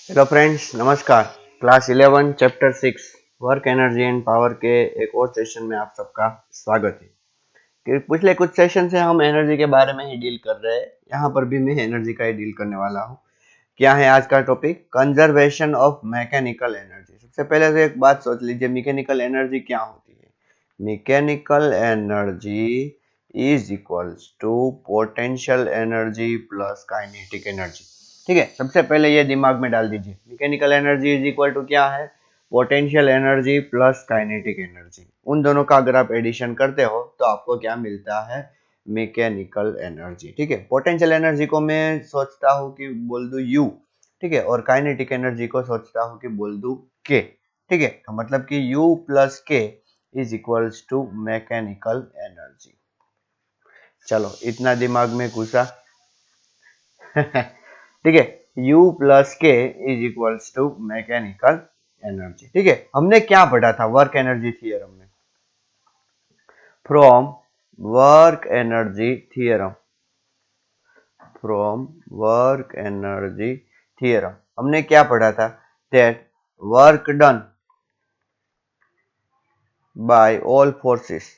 Hello friends, नमस्कार। Class 11 chapter 6 work energy and power के एक और सेशन में आप सबका स्वागत है। कि पिछले कुछ सेशन से हम एनर्जी के बारे में ही डील कर रहे हैं। यहाँ पर भी मैं एनर्जी का ही डील करने वाला हूँ। क्या है आज का topic? Conservation of mechanical energy. सबसे पहले तो एक बात सोच लीजिए, मैकेनिकल एनर्जी क्या होती है? Mechanical energy is equals to potential energy plus kinetic energy. ठीक है, सबसे पहले ये दिमाग में डाल दीजिए, mechanical energy is equal to क्या है? Potential energy plus kinetic energy. उन दोनों का अगर आप एडिशन करते हो तो आपको क्या मिलता है? Mechanical energy. ठीक है, पोटेंशियल एनर्जी को मैं सोचता हूँ कि बोल दूं U। ठीक है, और काइनेटिक एनर्जी को सोचता हूँ कि बोल दूं K। ठीक है, तो मतलब कि U plus K is equals to mechanical energy. चलो, इतना दिमाग में घुसा। ठीक है, U plus K is equals to mechanical energy. ठीक है, हमने क्या पढ़ा था वर्क एनर्जी थियरम में? From work energy theorem, from work energy theorem हमने क्या पढ़ा था? That work done by all forces,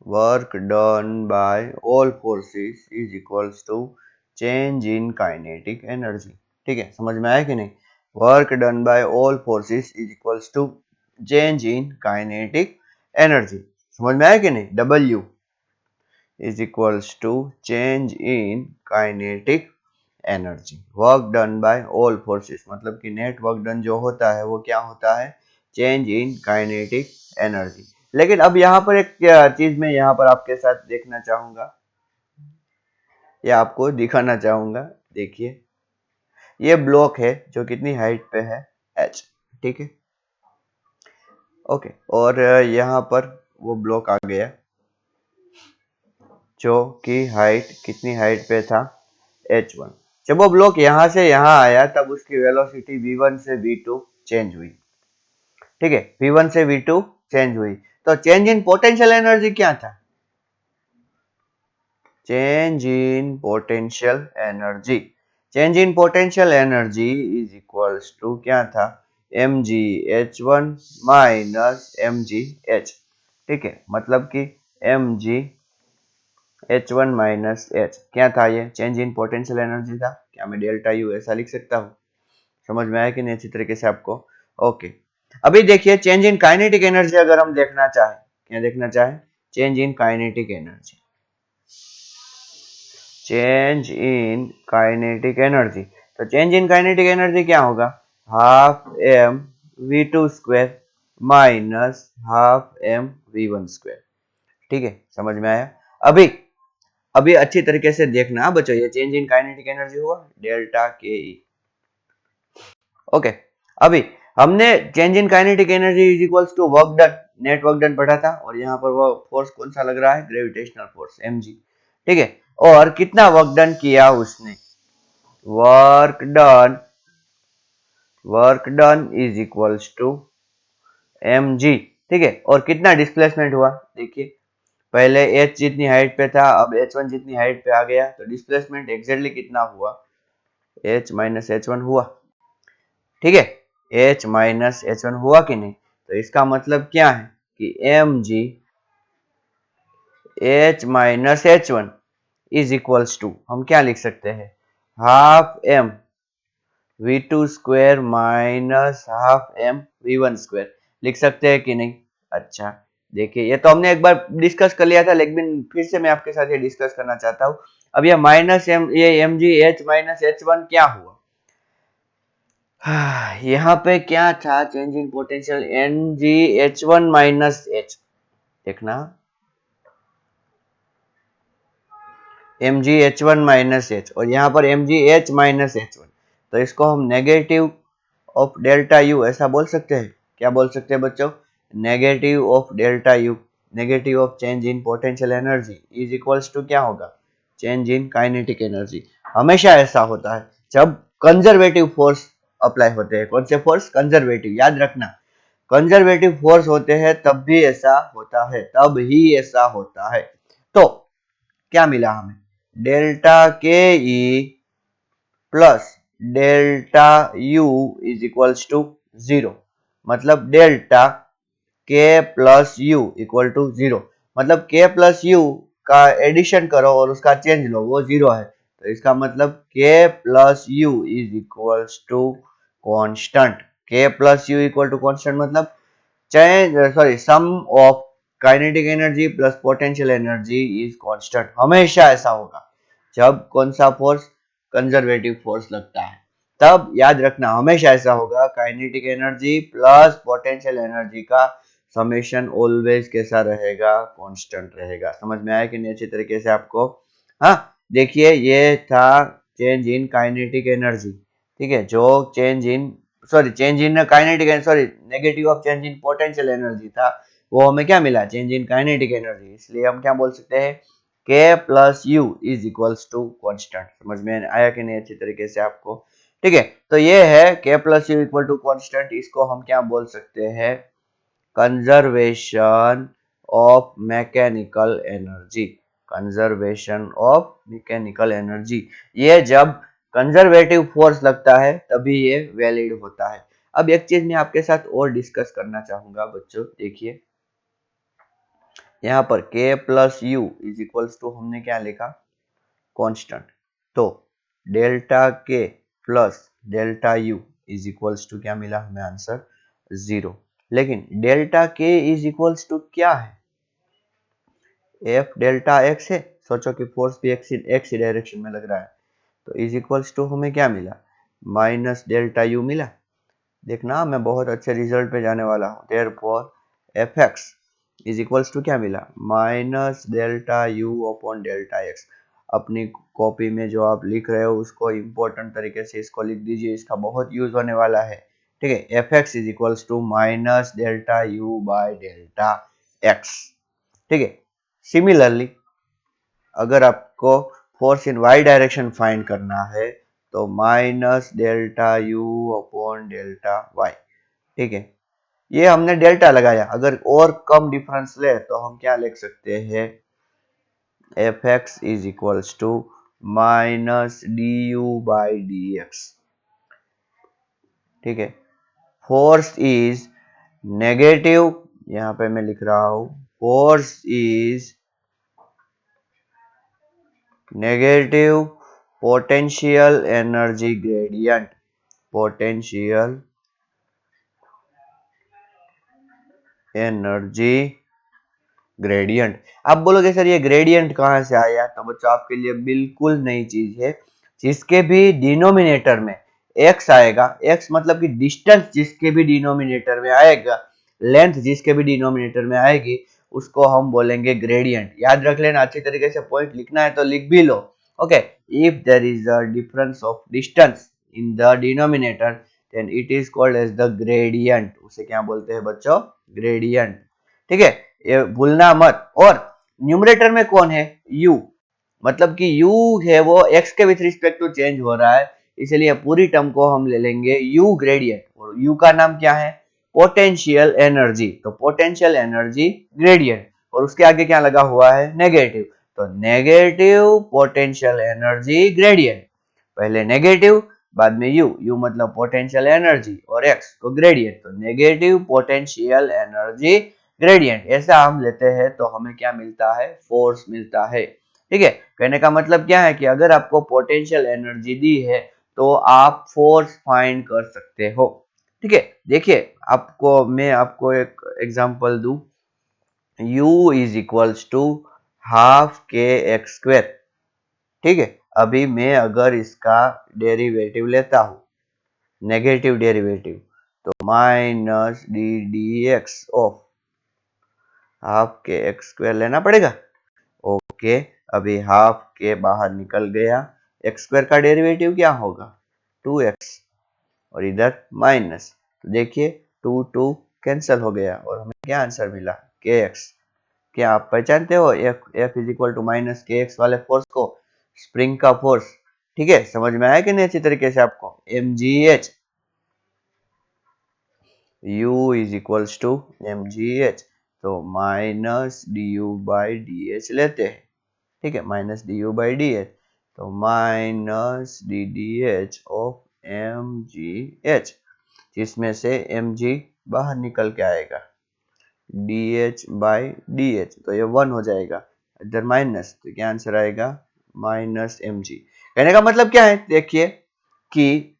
work done by all forces is equals to change in kinetic energy. ठीक है, समझ में आया कि नहीं? Work done by all forces is equals to change in kinetic energy. समझ में आया कि नहीं? W is equals to change in kinetic energy. Work done by all forces मतलब कि नेट वर्क डन जो होता है वो क्या होता है? Change in kinetic energy. लेकिन अब यहाँ पर एक चीज मैं यहाँ पर आपके साथ देखना चाहूंगा या आपको दिखाना चाहूंगा। देखिए, ये ब्लॉक है जो कितनी हाइट पे है? H। ठीक है, ओके। और यहाँ पर वो ब्लॉक आ गया जो कि हाइट कितनी हाइट पे था? H1। जब वो ब्लॉक यहाँ से यहाँ आया तब उसकी वेलोसिटी V1 से V2 चेंज हुई। ठीक है, V1 से V2 चेंज हुई। तो चेंज इन पोटेंशियल एनर्जी क्या था? Change in potential energy, change in potential energy is equals to क्या था? mgh1 minus mgh। ठीक है, मतलब कि mgh1 माइनस h क्या था? ये चेंज इन पोटेंशियल एनर्जी था। क्या मैं डेल्टा यू ऐसा लिख सकता हूँ? समझ में आया कि नहीं अच्छी तरीके से आपको? ओके, अभी देखिए चेंज इन काइनेटिक एनर्जी अगर हम देखना चाहें, क्या देखना चाहें? Change in kinetic energy, change in kinetic energy. तो चेंज इन काइनेटिक एनर्जी क्या होगा? Half m v2 square minus half m v1 square. ठीक है, समझ में आया? अभी अभी अच्छी तरीके से देखना बच्चों, ये चेंज इन काइनेटिक एनर्जी हुआ डेल्टा के ई। ओके, अभी हमने change in kinetic energy is equals to work done, net work done पढ़ा था। और यहाँ पर वो फोर्स कौन सा लग रहा है? Gravitational force mg। ठीक है, और कितना वर्क डन किया उसने? Work done is equals to mg। ठीक है, और कितना डिस्प्लेसमेंट हुआ? देखिए, पहले h जितनी हाइट पे था, अब h1 जितनी हाइट पे आ गया, तो डिस्प्लेसमेंट एग्जैक्टली कितना हुआ? h माइनस h1 हुआ। ठीक है, h माइनस h1 हुआ कि नहीं? तो इसका मतलब क्या है कि mg h minus h1 is equals to हम क्या लिख सकते हैं? Half m v2 square minus half m v1 square लिख सकते हैं कि नहीं? अच्छा, देखिए, ये तो हमने एक बार डिस्कस कर लिया था, लेकिन फिर से मैं आपके साथ ये डिस्कस करना चाहता हूँ। अब ये माइनस m, ये mg h माइनस h1 क्या हुआ? यहाँ पे क्या था? Change in potential mgh1 minus h। देखना, mgh1 माइनस h और यहाँ पर mgh माइनस h1, तो इसको हम नेगेटिव ऑफ डेल्टा यू ऐसा बोल सकते हैं। क्या बोल सकते हैं बच्चों? Negative of delta U, negative of change in potential energy is equals to क्या होगा? Change in kinetic energy. हमेशा ऐसा होता है जब कंजर्वेटिव फोर्स अप्लाई होते हैं। कौन से फोर्स? कंजर्वेटिव, याद रखना। कंजर्वेटिव फोर्स होते हैं तब भी ऐसा होता है, तब ही ऐसा होता है। तो क्या मिला हमें? Delta K E plus delta U is equals to 0, मतलब डेल्टा के प्लस यू इक्वल टू 0, मतलब के प्लस यू का एडिशन करो और उसका चेंज लो, वो 0 है, तो इसका मतलब K plus U is equals to constant. K plus U equal to constant मतलब change, sorry, sum of kinetic energy plus potential energy is constant. हमेशा ऐसा होगा जब कौन सा फोर्स, कंजर्वेटिव फोर्स लगता है, तब याद रखना हमेशा ऐसा होगा, kinetic energy plus potential energy का समेशन ऑलवेज कैसा रहेगा, कांस्टेंट रहेगा। समझ में आया कि नहीं अच्छी तरीके से आपको? हाँ, देखिए ये था चेंज इन काइनेटिक एनर्जी, ठीक है, जो change in, sorry, change in kinetic, sorry, negative of change in potential energy था, वो हमें क्या मिला, चेंज इन काइनेटिक एनर्जी। इसलिए हम क्या बोल सकते हैं, K plus U is equals to constant. समझ में आया कि नहीं अच्छी तरीके से आपको? ठीक है, तो ये है K plus U equal to constant, इसको हम क्या बोल सकते हैं, conservation of mechanical energy. Conservation of mechanical energy, ये जब कंजर्वेटिव फोर्स लगता है तभी ये वैलिड होता है। अब एक चीज मैं आपके साथ और डिस्कस करना चाहूंगा बच्चों, देखिए यहाँ पर k plus U is equals to हमने क्या लिखा, कांस्टेंट, तो delta k plus delta U is equals to क्या मिला हमें आंसर, 0। लेकिन delta k is equals to क्या है, एफ डेल्टा एक्स है, सोचो कि फोर्स भी एक्स ही डायरेक्शन में लग रहा है, तो इज इक्वल्स टू हमें क्या मिला, माइनस डेल्टा यू मिला। देखना मैं बहुत अच्छे रिजल्ट पे जाने वाला हूँ। Therefore F X is equals to क्या मिला, minus delta U upon delta X. अपनी कॉपी में जो आप लिख रहे हो उसको इम्पोर्टेंट तरीके से इसको लिख दीजिए, इसका बहुत यूज होने वाला है। ठीक है, F X is equals to minus delta U by delta X. ठीक है, सिमिलरली अगर आपको force in Y direction find करना है तो minus delta U upon delta Y. ठीक है, ये हमने डेल्टा लगाया, अगर और कम डिफरेंस ले तो हम क्या लिख सकते हैं, F X is equals to minus D U by D X. ठीक है, फोर्स इज नेगेटिव, यहां पे मैं लिख रहा हूं, force is negative potential energy gradient, potential energy gradient. आप बोलोगे सर ये ग्रेडियंट कहाँ से आया, तो बच्चों आपके लिए बिल्कुल नई चीज है। जिसके भी डिनोमिनेटर में x आएगा, x मतलब कि डिस्टेंस जिसके भी डिनोमिनेटर में आएगा, लेंथ जिसके भी डिनोमिनेटर में आएगी, उसको हम बोलेंगे ग्रेडियंट। याद रख लेना, अच्छी तरीके से पॉइंट लिखना है तो लिख भी लो। Okay, if there is a difference of distance in the denominator then it is called as the gradient. उसे क्या बोलते हैं बच्चों, ग्रेडियंट। ठीक है, ये भूलना मत। और न्यूमरेटर में कौन है, u, मतलब कि u है वो x के विथ रिस्पेक्ट टू चेंज हो रहा है, इसलिए पूरी टर्म को हम ले लेंगे u ग्रेडियंट, और u का नाम क्या है, पोटेंशियल एनर्जी, तो पोटेंशियल एनर्जी ग्रेडियंट, और उसके आगे क्या लगा हुआ है, नेगेटिव, तो नेगेटिव पोटेंशियल एनर्जी ग्रेडियंट। पहले नेगेटिव, बाद में u मतलब पोटेंशियल एनर्जी, और x तो ग्रेडियंट, तो नेगेटिव पोटेंशियल एनर्जी ग्रेडियंट, ऐसा हम लेते हैं तो हमें क्या मिलता है, फोर्स मिलता है। ठीक है, कहने का मतलब क्या है कि अगर आपको पोटेंशियल एनर्जी दी है तो आप फोर्स फाइंड कर सकते हो। ठीक है, देखिए आपको मैं आपको एक एग्जांपल दूं, u is equals to half K X square. ठीक है, अभी मैं अगर इसका डेरिवेटिव लेता हूं, नेगेटिव डेरिवेटिव, तो minus D D X of half K X square लेना पड़ेगा। ओके, अभी हाफ के बाहर निकल गया, एक्स स्क्वायर का डेरिवेटिव क्या होगा, 2x, और इधर माइनस, तो देखिए 2 2 कैंसिल हो गया और हमें क्या आंसर मिला, kx। क्या आप पहचानते हो F is equal to minus K X वाले फोर्स को, स्प्रिंग का फोर्स। ठीक है, समझ में आया कि नहीं अच्छी तरीके से आपको, mgh, u is equals to mgh, तो minus D U by D H लेते हैं। ठीक है, minus D U by D H, तो minus D D H of mgh, जिसमें से mg बाहर निकल के आएगा, dh बाई dh, तो ये 1 हो जाएगा, इधर माइनस, तो क्या आंसर आएगा माइनस mg। कहने का मतलब क्या है, देखिए कि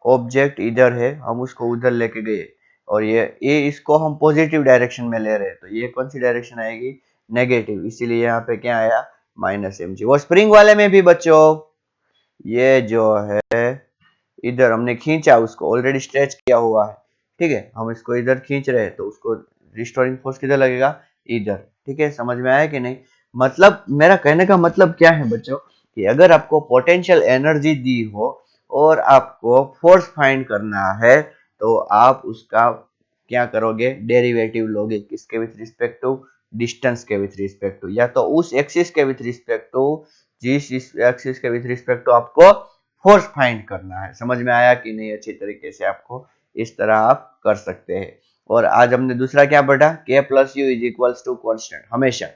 ऑब्जेक्ट इधर है, हम उसको उधर लेके गए और ये इसको हम पॉजिटिव डायरेक्शन में ले रहे हैं, तो ये कौन सी डायरेक्शन आएगी, नेगेटिव, इसीलिए यहाँ पे क्या आया माइनस mg। वो स्प्रिंग वाले में भी बच्चों ये जो है इधर हमने खींचा, उसको ऑलरेडी स्ट्रेच किया हुआ है, ठीक है, हम इसको इधर खींच रहे हैं तो उसको रिस्टोरिंग फोर्स किधर लगेगा, इधर, ठीक है, समझ में आया कि नहीं। मतलब मेरा कहने का मतलब क्या है बच्चों, कि अगर आपको पोटेंशियल एनर्जी दी हो और आपको फोर्स फाइंड करना है तो आप उसका क्या करोगे, डेरिवेटिव लोगे, किसके विथ रिस्पेक्ट टू, डिस्टेंस के विथ रिस्पेक्ट टू, या तो उस एक्सिस के विथ रिस्पेक्ट टू जिस एक्सिस के विथ रिस्पेक्ट टू आपको फोर्स फाइंड करना है। समझ में आया कि नहीं, अच्छी तरीके से आपको इस तरह आप कर सकते हैं। और आज हमने दूसरा क्या पढ़ा, k plus U is equals to constant, हमेशा,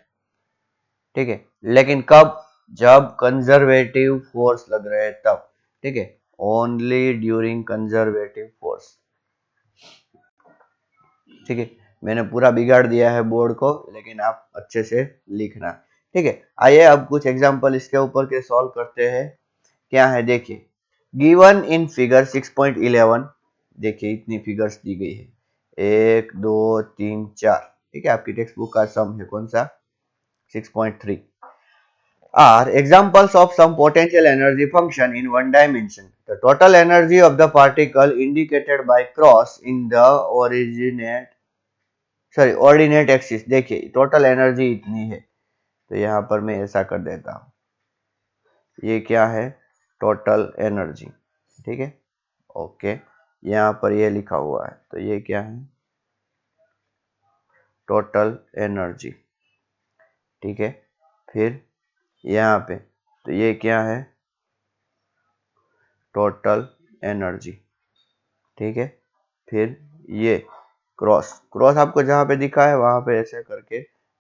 ठीक है, लेकिन कब, जब कंजर्वेटिव फोर्स लग रहे हैं तब, ठीक है, ओनली ड्यूरिंग कंजर्वेटिव फोर्स, ठीक है। मैंने पूरा बिगाड़ दिया है बोर्ड को, लेकिन आप अच्छे से लिखना, ठीक है। आइए अब कुछ एग्जांपल इसके ऊपर के सॉल्व करते हैं। क्या है देखिए, गिवन इन फिगर 6.11, देखिए इतनी फिगर्स दी गई है, 1 2 3 4, ठीक है, आपकी टेक्स्ट बुक का सम है कौन सा, 6.3, are examples of some potential energy function in one dimension. The total energy of the particle indicated by cross in the ordinate axis, देखिए टोटल एनर्जी इतनी है, तो यहाँ पर मैं ऐसा कर देता हूँ, ये क्या है, टोटल एनर्जी, ठीक है, ओके, यहाँ पर ये लिखा हुआ है, तो ये क्या है, टोटल एनर्जी, ठीक है। फिर यहाँ पे तो ये क्या है, टोटल एनर्जी, ठीक है। फिर ये क्रॉस, क्रॉस आपको जहां पे दिखा है वहां पे ऐसे करके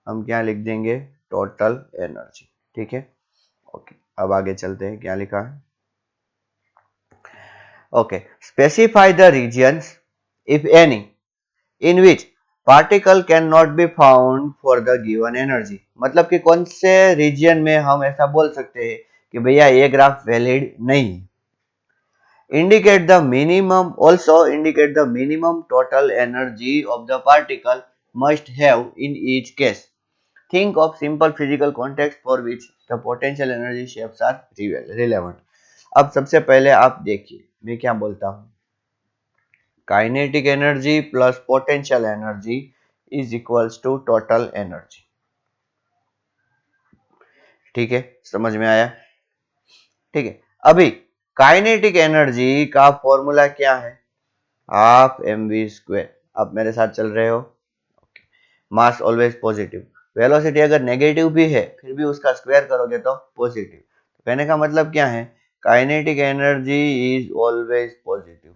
हम क्या लिख देंगे, टोटल एनर्जी, ठीक है, ओके। अब आगे चलते हैं, क्या लिखा है, okay, specify the reasons if any in which particle can not be found for the given energy. मतलब कि कौन से रीजन में हम ऐसा बोल सकते हैं कि भैया ये ग्राफ वैलिड नहीं है। Indicate the minimum, also indicate the minimum total energy of the particle must have in each case. Think of simple physical context for which the potential energy shapes are relevant. अब सबसे पहले आप देखिए मैं क्या बोलता हूँ, kinetic energy plus potential energy is equals to total energy, ठीक है, समझ में आया, ठीक है। अभी काइनेटिक एनर्जी का फॉर्मूला क्या है, हाफ mv², आप मेरे साथ चल रहे हो, मास ऑलवेज पॉजिटिव, वेलोसिटी अगर नेगेटिव भी है फिर भी उसका स्क्वायर करोगे तो पॉजिटिव, कहने का मतलब क्या है, kinetic energy is always positive,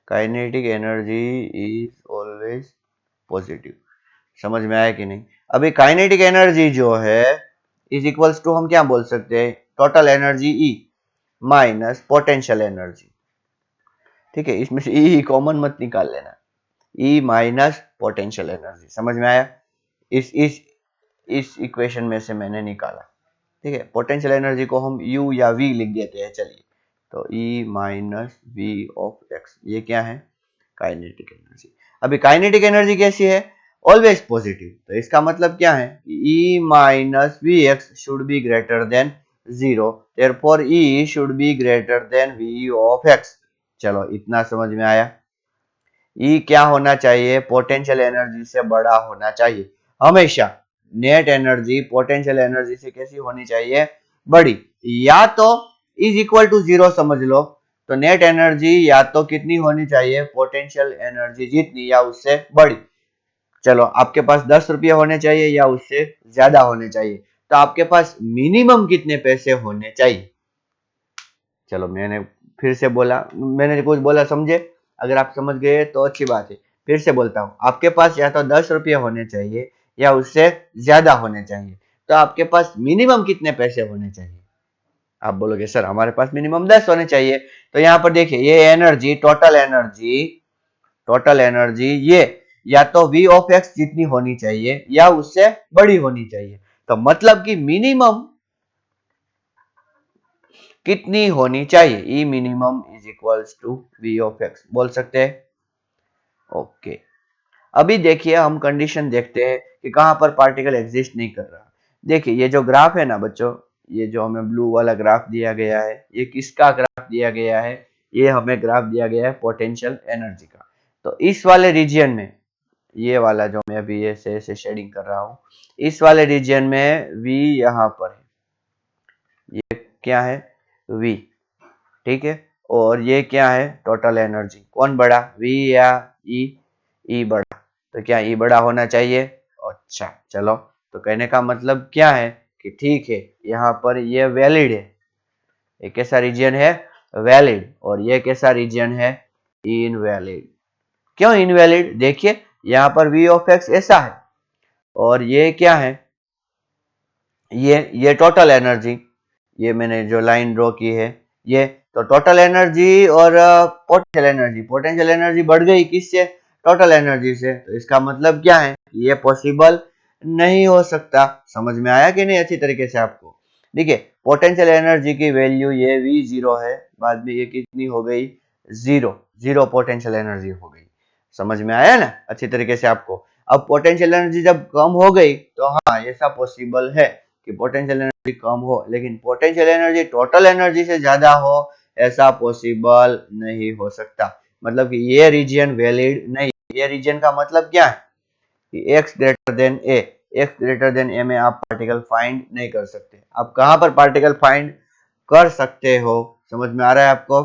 kinetic energy is always positive, समझ में आया कि नहीं। अभी काइनेटिक एनर्जी जो है इज इक्वल्स टू हम क्या बोल सकते हैं, total energy E minus potential energy, ठीक है, इसमें से ई कॉमन मत निकाल लेना, ई माइनस पोटेंशियल एनर्जी, समझ में आया, इस इक्वेशन में से मैंने निकाला, ठीक है। पोटेंशियल एनर्जी को हम यू या वी लिख देते हैं, चलिए, तो E minus V of X, ये क्या है, काइनेटिक एनर्जी। अभी काइनेटिक एनर्जी कैसी है, ऑलवेज पॉजिटिव, तो इसका मतलब क्या है, E minus V X should be greater than 0, therefore E should be greater than V of X. चलो इतना समझ में आया, ई क्या होना चाहिए, पोटेंशियल एनर्जी से बड़ा होना चाहिए, हमेशा नेट एनर्जी पोटेंशियल एनर्जी से कैसी होनी चाहिए, बड़ी, या तो इज इक्वल टू 0 समझ लो, तो नेट एनर्जी या तो कितनी होनी चाहिए, पोटेंशियल एनर्जी जितनी या उससे बड़ी। चलो आपके पास 10 रुपये होने चाहिए या उससे ज्यादा होने चाहिए, तो आपके पास मिनिमम कितने पैसे होने चाहिए। चलो मैंने फिर से बोला, मैंने कुछ बोला समझे, अगर आप समझ गए तो अच्छी बात है, फिर से बोलता हूँ, आपके पास या तो 10 रुपये होने चाहिए या उससे ज्यादा होने चाहिए, तो आपके पास मिनिमम कितने पैसे होने चाहिए, आप बोलोगे सर हमारे पास मिनिमम 10 होने चाहिए, तो यहाँ पर देखिए ये एनर्जी, टोटल एनर्जी ये या तो V ऑफ एक्स जितनी होनी चाहिए या उससे बड़ी होनी चाहिए। तो मतलब कि मिनिमम कितनी होनी चाहिए, E minimum is equals to V of X बोल सकते हैं। ओके, अभी देखिए हम कंडीशन देखते हैं कि कहां पर पार्टिकल एग्जिस्ट नहीं कर रहा। देखिए ये जो ग्राफ है ना बच्चों, ये जो हमें ब्लू वाला ग्राफ दिया गया है, ये किसका ग्राफ दिया गया है, ये हमें ग्राफ दिया गया है पोटेंशियल एनर्जी का। तो इस वाले रीजन में, ये वाला जो मैं अभी ऐसे शेडिंग कर रहा हूं, इस वाले रीजन में V यहाँ पर है, ये क्या है V, ठीक है। और ये क्या है टोटल एनर्जी, कौन बड़ा V या E, E बड़ा, तो क्या E बड़ा होना चाहिए। अच्छा चलो, तो कहने का मतलब क्या है कि ठीक है यहाँ पर ये वैलिड है, ये कैसा रीजन है वैलिड, और ये कैसा रीजन है इनवैलिड। क्यों इनवैलिड, देखिए यहाँ पर V ऑफ एक्स ऐसा है, और ये क्या है, ये टोटल एनर्जी, ये मैंने जो लाइन ड्रॉ की है ये, तो टोटल एनर्जी और पोटेंशियल एनर्जी बढ़ गई किससे, टोटल एनर्जी से। तो इसका मतलब क्या है, ये पॉसिबल नहीं हो सकता। समझ में आया कि नहीं अच्छी तरीके से आपको। देखिए पोटेंशियल एनर्जी की वैल्यू ये V0 है, बाद में ये कितनी हो गई जीरो पोटेंशियल एनर्जी हो गई। समझ में आया ना अच्छी तरीके से आपको। अब पोटेंशियल एनर्जी जब कम हो गई तो हाँ ऐसा पॉसिबल है कि पोटेंशियल एनर्जी कम हो, लेकिन पोटेंशियल एनर्जी टोटल एनर्जी से ज्यादा हो ऐसा पॉसिबल नहीं हो सकता। मतलब कि ये रीजन वैलिड नहीं। ये रीजन का मतलब क्या है कि x greater than a, x greater than a में आप पार्टिकल फाइंड नहीं कर सकते। आप कहां पर पार्टिकल फाइंड कर सकते हो, समझ में आ रहा है आपको,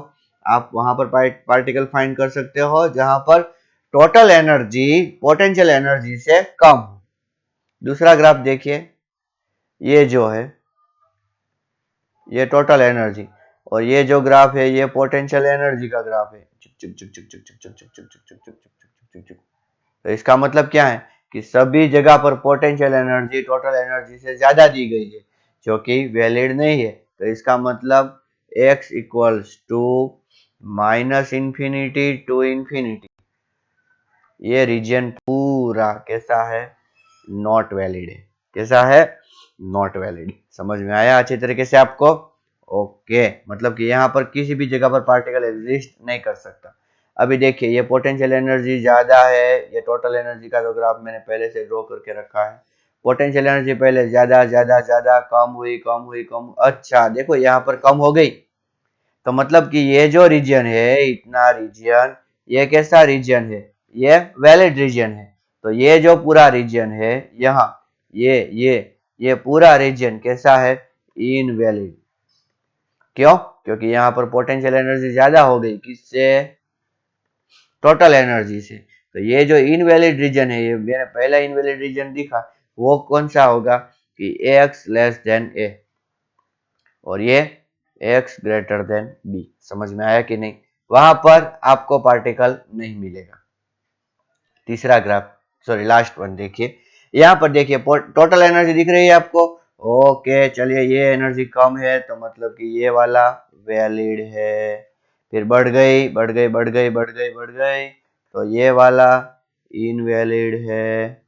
आप वहां पर पार्टिकल फाइंड कर सकते हो जहां पर टोटल एनर्जी पोटेंशियल एनर्जी से कम हो। दूसरा ग्राफ देखिए, ये जो है ये टोटल एनर्जी, और ये जो ग्राफ है ये पोटेंशियल एनर्जी का ग्राफ है। तो इसका मतलब क्या है कि सभी जगह पर पोटेंशियल एनर्जी टोटल एनर्जी से ज्यादा दी गई है, जो कि वैलिड नहीं है। तो इसका मतलब x equals to minus infinity to infinity, ये रीजन पूरा कैसा है नॉट वैलिड है। कैसा है नॉट वैलिड। समझ में आया अच्छे तरीके से आपको। ओके, मतलब कि यहाँ पर किसी भी जगह पर पार्टिकल एग्जिस्ट नहीं कर सकता। अभी देखिए ये पोटेंशियल एनर्जी ज्यादा है, ये टोटल एनर्जी का जो ग्राफ मैंने पहले से ड्रॉ करके रखा है। पोटेंशियल एनर्जी पहले ज्यादा ज्यादा ज्यादा कम हुई कम हुई कम, अच्छा देखो यहाँ पर कम हो गई। तो मतलब कि ये जो रीजन है इतना रीजन, ये कैसा रीजन है, ये वैलिड रीजन है। तो ये जो पूरा रीजन है यहाँ, ये पूरा रीजन कैसा है इनवैलिड। क्यों, क्योंकि यहाँ पर पोटेंशियल एनर्जी ज्यादा हो गई किससे, टोटल एनर्जी से। तो ये जो इनवैलिड रीजन है, ये मैंने पहला इनवैलिड रीजन दिखा, वो कौन सा होगा कि x लेस देन a, और ये x ग्रेटर देन b। समझ में आया कि नहीं, वहां पर आपको पार्टिकल नहीं मिलेगा। तीसरा ग्राफ, सॉरी लास्ट वन देखिए, यहाँ पर देखिए टोटल एनर्जी दिख रही है आपको। ओके चलिए, ये एनर्जी कम है तो मतलब कि ये वाला वैलिड है। फिर बढ़ गई बढ़ गई बढ़ गई बढ़ गई बढ़ गई, तो ये वाला इनवैलिड है।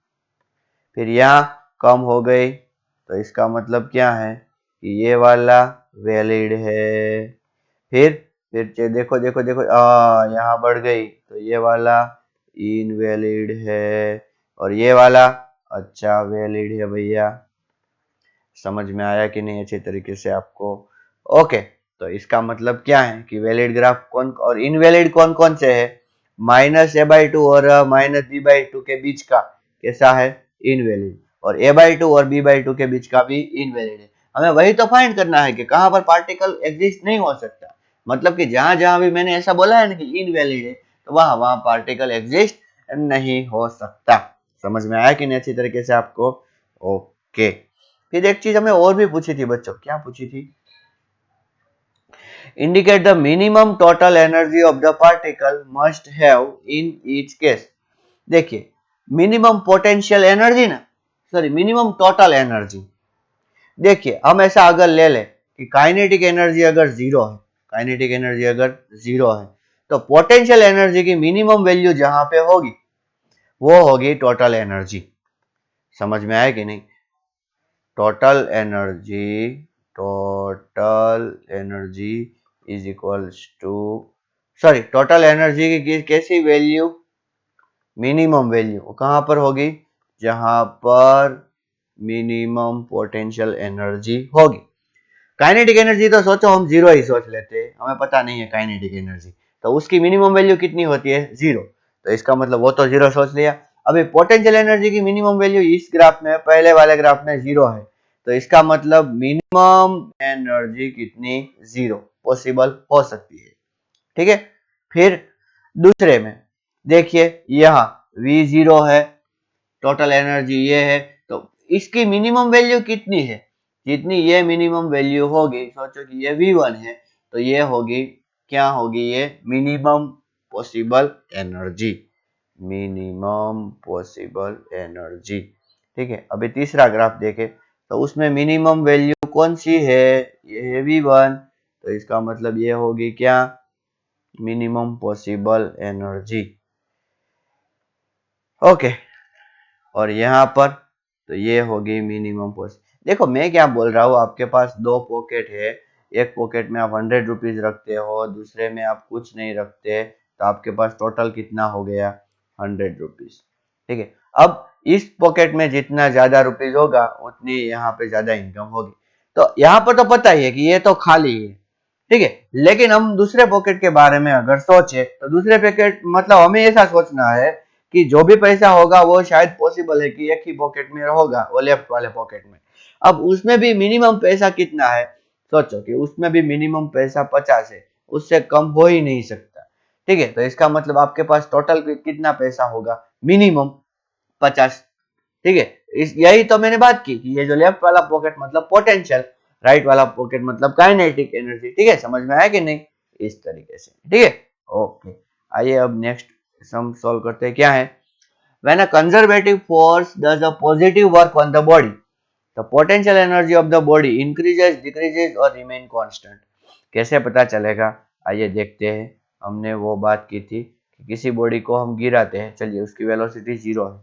फिर यहाँ कम हो गई, तो इसका मतलब क्या है कि ये वाला वैलिड है। फिर देखो देखो देखो, यहाँ बढ़ गई तो ये वाला इनवैलिड है, और ये वाला अच्छा वैलिड है भैया। समझ में आया कि नहीं अच्छे तरीके से आपको। ओके, तो इसका मतलब क्या है कि वैलिड ग्राफ कौन और इनवैलिड कौन कौन से है, -a/2 और -b/2 के बीच का कैसा है इनवैलिड, और a/2 और b/2 के बीच का भी इनवैलिड है। हमें वही तो फाइंड करना है कि कहां पर पार्टिकल एग्जिस्ट नहीं हो सकता। मतलब कि जहां जहां भी मैंने ऐसा बोला है ना कि इनवैलिड है, तो वहां वहां पार्टिकल एग्जिस्ट नहीं हो सकता। समझ में आया कि नहीं अच्छी तरीके से आपको। ओके, फिर एक चीज हमें और भी पूछी थी बच्चों, क्या पूछी थी, indicate the minimum total energy of the particle must have in each case. देखिए मिनिमम पोटेंशियल एनर्जी ना, सॉरी मिनिमम टोटल एनर्जी। देखिए हम ऐसा अगर ले ले कि काइनेटिक एनर्जी अगर जीरो है, काइनेटिक एनर्जी अगर जीरो है तो पोटेंशियल एनर्जी की मिनिमम वैल्यू जहां पे होगी वो होगी टोटल एनर्जी। समझ में आया कि नहीं? Total energy is equals to, sorry, total energy की कैसी वैल्यू, मिनिमम वैल्यू कहां पर होगी, जहां पर मिनिमम पोटेंशियल एनर्जी होगी। काइनेटिक एनर्जी तो सोचो हम जीरो ही सोच लेते हैं, हमें पता नहीं है काइनेटिक एनर्जी, तो उसकी मिनिमम वैल्यू कितनी होती है, जीरो। तो इसका मतलब वो तो जीरो सोच लिया। अभी पोटेंशियल एनर्जी की मिनिमम वैल्यू इस ग्राफ में, पहले वाले ग्राफ में जीरो है, तो इसका मतलब मिनिमम एनर्जी कितनी, जीरो पॉसिबल हो सकती है। ठीक है, फिर दूसरे में देखिए यहाँ V जीरो है, टोटल एनर्जी ये है, तो इसकी मिनिमम वैल्यू कितनी है, जितनी ये मिनिमम वैल्यू होगी, सोचो कि ये V1 है तो ये होगी, क्या होगी, ये minimum possible energy, minimum possible energy. ठीक है, अभी तीसरा ग्राफ देखें तो उसमें मिनिमम वैल्यू कौन सी है, ये है V1, तो इसका मतलब ये होगी क्या, मिनिमम पॉसिबल एनर्जी। ओके, और यहाँ पर तो ये होगी मिनिमम पॉसिबल। देखो मैं क्या बोल रहा हूँ, आपके पास दो पॉकेट है, एक पॉकेट में आप 100 रुपीज रखते हो, दूसरे में आप कुछ नहीं रखते, तो आपके पास टोटल कितना हो गया, 100 रुपीज। ठीक है, अब इस पॉकेट में जितना ज्यादा रुपीज होगा उतनी यहाँ पे ज्यादा इनकम होगी। तो यहाँ पर तो पता ही है कि ये तो खाली है, ठीक है, लेकिन हम दूसरे पॉकेट के बारे में अगर सोचे तो दूसरे पॉकेट मतलब हमें ऐसा सोचना है कि जो भी पैसा होगा वो शायद पॉसिबल है कि एक ही पॉकेट में होगा, वो लेफ्ट वाले पॉकेट में। अब उसमें भी मिनिमम पैसा कितना है, सोचो कि उसमें भी मिनिमम पैसा 50 है, उससे कम हो ही नहीं सकता। ठीक है, तो इसका मतलब आपके पास टोटल कितना पैसा होगा, मिनिमम 50। ठीक है, इस यही तो मैंने बात की कि ये जो लेफ्ट वाला पॉकेट मतलब पोटेंशियल, राइट वाला पॉकेट मतलब काइनेटिक एनर्जी। ठीक है, समझ में आया कि नहीं, इस तरीके से। ठीक है, ओके, आइए अब नेक्स्ट सम सॉल्व करते हैं। क्या है, when a conservative force does a positive work on the body, the potential energy of the body increases, decreases और रिमेन कांस्टेंट। कैसे पता चलेगा, आइए देखते हैं। हमने वो बात की थी कि किसी बॉडी को हम गिराते हैं, चलिए उसकी वेलोसिटी जीरो है।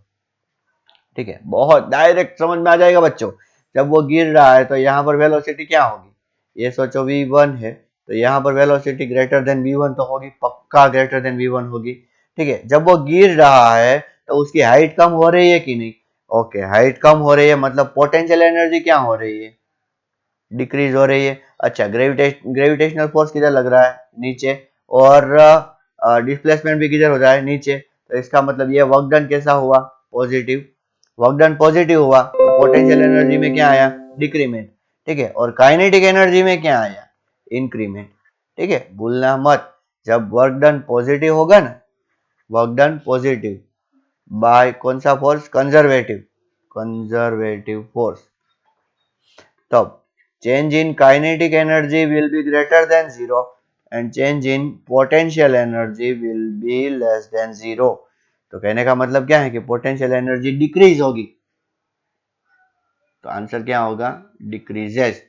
ठीक है, बहुत डायरेक्ट समझ में आ जाएगा बच्चों। जब वो गिर रहा है तो यहाँ पर वेलोसिटी क्या होगी, ये सोचो V1 है तो यहाँ पर वेलोसिटी ग्रेटर देन V1 तो होगी, पक्का ग्रेटर देन V1 होगी। ठीक है, जब वो गिर रहा है तो उसकी हाइट कम हो रही है कि नहीं, ओके, हाइट कम हो रही है, मतलब पोटेंशियल एनर्जी क्या हो रही है, डिक्रीज हो रही है। अच्छा, ग्रेविटेशनल फोर्स किधर लग रहा है, नीचे, और डिस्प्लेसमेंट भी किधर हो रहा है, नीचे, तो इसका मतलब ये वर्क डन कैसा हुआ, पॉजिटिव। वर्क डन पॉजिटिव हुआ तो पोटेंशियल एनर्जी में क्या आया, डिक्रीमेंट। ठीक है, और काइनेटिक एनर्जी में क्या आया, इंक्रीमेंट। ठीक है, भूलना मत, जब वर्क डन पॉजिटिव होगा ना, वर्क डन पॉजिटिव बाय कौन सा फोर्स, कंजर्वेटिव, कंजर्वेटिव फोर्स, तब change in kinetic energy will be greater than zero and change in potential energy will be less than zero। तो कहने का मतलब क्या है कि पोटेंशियल एनर्जी डिक्रीज होगी, तो आंसर क्या होगा, decreases.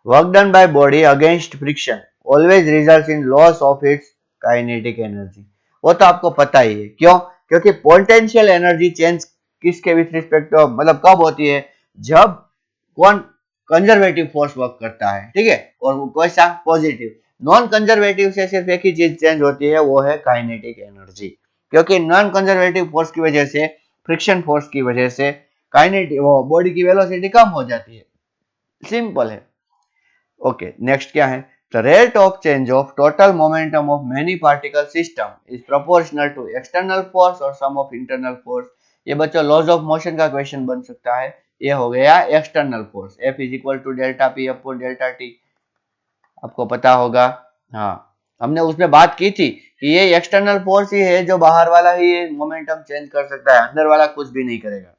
Work done by body against friction always results in loss of its kinetic energy. वो तो आपको पता ही है, क्यों, क्योंकि पोटेंशियल एनर्जी चेंज किसके विथ रिस्पेक्ट ऑफ, मतलब कब होती है, जब कौन, कंजर्वेटिव फोर्स वर्क करता है। ठीक है, और वो कैसा, पॉजिटिव। नॉन कंजर्वेटिव से सिर्फ एक ही चीज चेंज होती है, वो है काइनेटिक एनर्जी, क्योंकि नॉन कंजर्वेटिव फोर्स की वजह से, फ्रिक्शन फोर्स की वजह से काइनेटिक वो बॉडी की वेलोसिटी कम हो जाती है, सिंपल है। ओके, नेक्स्ट क्या है, the rate of change of total momentum of many particle system is proportional to external force और सम ऑफ इंटरनल फोर्स। ये बच्चों लॉज ऑफ मोशन का क्वेश्चन बन सकता है। ये हो गया external force, F is equal to delta P upon delta T, आपको पता होगा। हाँ, हमने उसमें बात की थी कि ये एक्सटर्नल फोर्स ही है जो बाहर वाला ही मोमेंटम चेंज कर सकता है, अंदर वाला कुछ भी नहीं करेगा।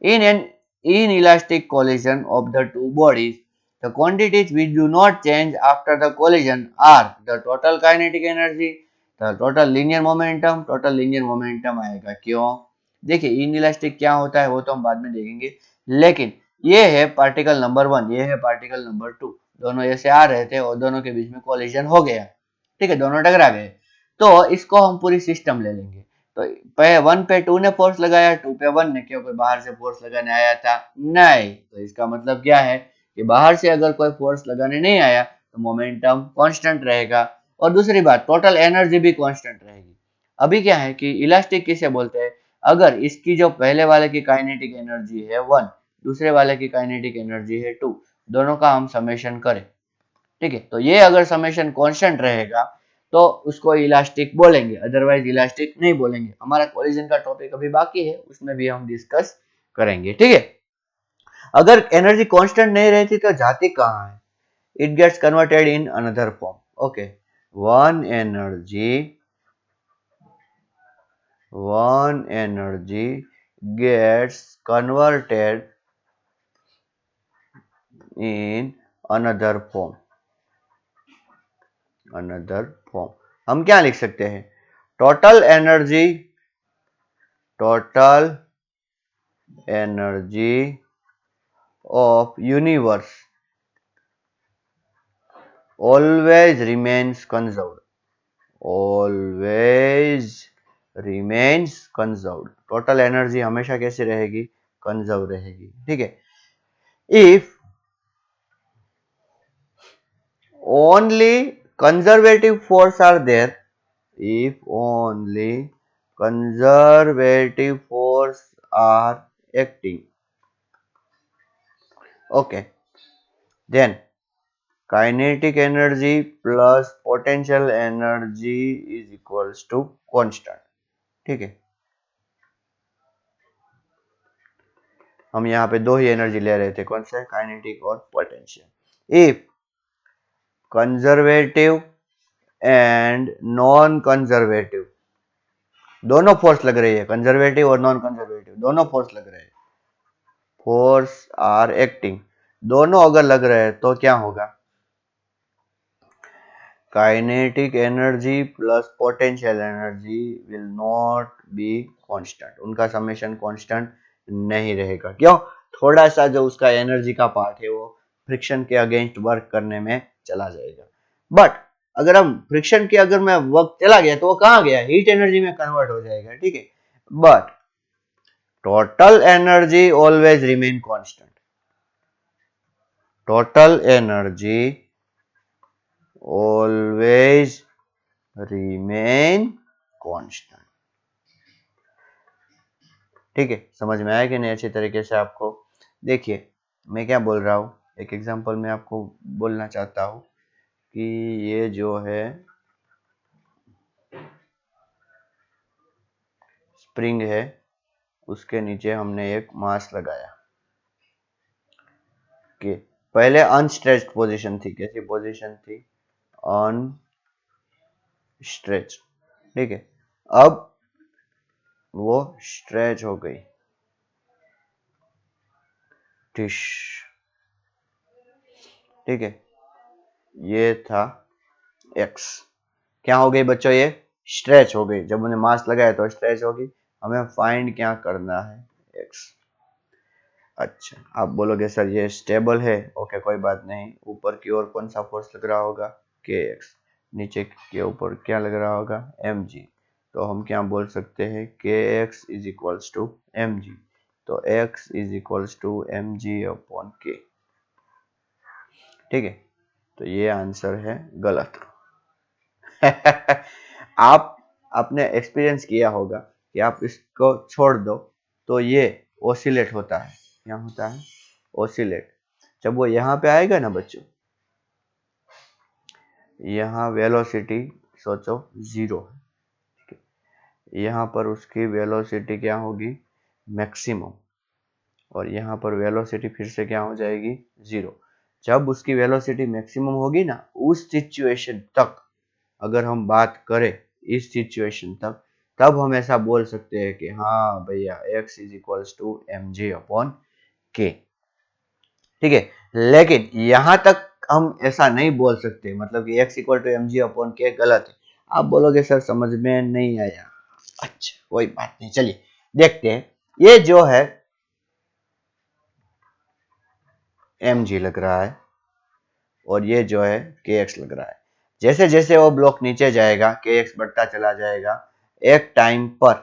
In an inelastic collision of the two bodies, the quantities which do not change after the collision are the total kinetic energy, the total linear momentum, total linear momentum आएगा, क्यों, देखिए inelastic क्या होता है वो तो हम बाद में देखेंगे, लेकिन ये है पार्टिकल नंबर 1, ये है पार्टिकल नंबर 2, दोनों ऐसे आ रहे थे और दोनों के बीच में कोलिजन हो गया, ठीक है, दोनों टकरा गए। तो इसको हम पूरी सिस्टम ले लेंगे। तो पे 1 पे 2 ने फोर्स लगाया, 2 पे 1 ने, क्योंकि बाहर से फोर्स लगाने आया था नहीं, तो इसका मतलब क्या है कि बाहर से अगर कोई फोर्स लगाने नहीं आया तो मोमेंटम कांस्टेंट रहेगा। और दूसरी बात, टोटल एनर्जी भी कांस्टेंट रहेगी। अभी क्या है कि इलास्टिक किसे बोलते हैं, अगर इसकी जो पहले वाले की काइनेटिक एनर्जी है 1, दूसरे वाले की काइनेटिक एनर्जी है 2, दोनों का हम समेशन करें, ठीक है, तो ये अगर समेशन कांस्टेंट रहेगा तो उसको इलास्टिक बोलेंगे, अदरवाइज इलास्टिक नहीं बोलेंगे। हमारा कोलिजन का टॉपिक अभी बाकी है, उसमें भी हम डिस्कस करेंगे, ठीक है। अगर एनर्जी कांस्टेंट नहीं रहती तो जाती कहाँ है, it gets converted in another form. Okay, one energy gets converted in another form. हम क्या लिख सकते हैं, total energy of universe always remains conserved. Total energy हमेशा कैसी रहेगी, कंजर्व रहेगी, ठीक है। If only conservative force are there, if only conservative force are acting, okay, then kinetic energy plus potential energy is equals to constant, ठीक है। हम यहाँ पे दो ही एनर्जी ले रहे थे, कौन से, काइनेटिक और potential. If conservative and non conservative दोनों फोर्स लग रही है, कंजर्वेटिव और नॉन कंजर्वेटिव दोनों फोर्स लग रहे हैं, फोर्स आर एक्टिंग, दोनों अगर लग रहे हैं तो क्या होगा, kinetic energy plus potential energy will not be constant, उनका समेशन कांस्टेंट नहीं रहेगा। क्यों, थोड़ा सा जो उसका एनर्जी का पार्ट है वो फ्रिक्शन के अगेंस्ट वर्क करने में चला जाएगा। बट अगर हम फ्रिक्शन के अगर में वर्क चला गया तो वो कहाँ गया, हीट एनर्जी में कन्वर्ट हो जाएगा, ठीक है। But total energy always remain constant, total energy always remain constant, ठीक है। समझ में आया कि नहीं अच्छी तरीके से आपको। देखिए मैं क्या बोल रहा हूँ, एक एग्जांपल में आपको बोलना चाहता हूँ कि ये जो है स्प्रिंग है, उसके नीचे हमने एक मास लगाया, कि पहले अनस्ट्रेच्ड पोजीशन थी, कैसी पोजीशन थी, अनस्ट्रेच्ड, ठीक है। अब वो स्ट्रेच हो गई, टिश, ठीक है, ये था एक्स, क्या हो गई बच्चों, ये स्ट्रेच हो गई, जब उन्हें मास लगाया तो स्ट्रेच होगी। हमें फाइंड क्या करना है, एक्स। अच्छा आप बोलोगे सर ये स्टेबल है, ओके कोई बात नहीं, ऊपर की ओर कौन सा फोर्स लग रहा होगा, के एक्स, नीचे के ऊपर क्या लग रहा होगा, एम जी, तो हम क्या बोल सकते हैं, K X is equals to M G, तो X is equals to M G upon K, ठीक है। तो ये आंसर है गलत। आप आपने एक्सपीरियंस किया होगा कि आप इसको छोड़ दो तो ये ओसिलेट होता है, क्या होता है, ओसिलेट। जब वो यहाँ पे आएगा ना बच्चों, यहाँ वेलोसिटी सोचो जीरो है, यहाँ पर उसकी वेलोसिटी क्या होगी, मैक्सिमम, और यहाँ पर वेलोसिटी फिर से क्या हो जाएगी, जीरो। जब उसकी वेलोसिटी मैक्सिमम होगी ना, उस सिचुएशन तक अगर हम बात करें, इस सिचुएशन तक, तब हम ऐसा बोल सकते हैं कि हाँ भैया x is equals to M G upon K, ठीक है। लेकिन यहां तक हम ऐसा नहीं बोल सकते, मतलब कि x equal to M G upon K गलत है। आप बोलोगे सर समझ में नहीं आया, अच्छा कोई बात नहीं, चलिए देखते हैं। ये जो है mg लग रहा है और ये जो है kx लग रहा है। जैसे जैसे वो ब्लॉक नीचे जाएगा kx बढ़ता चला जाएगा। एक टाइम पर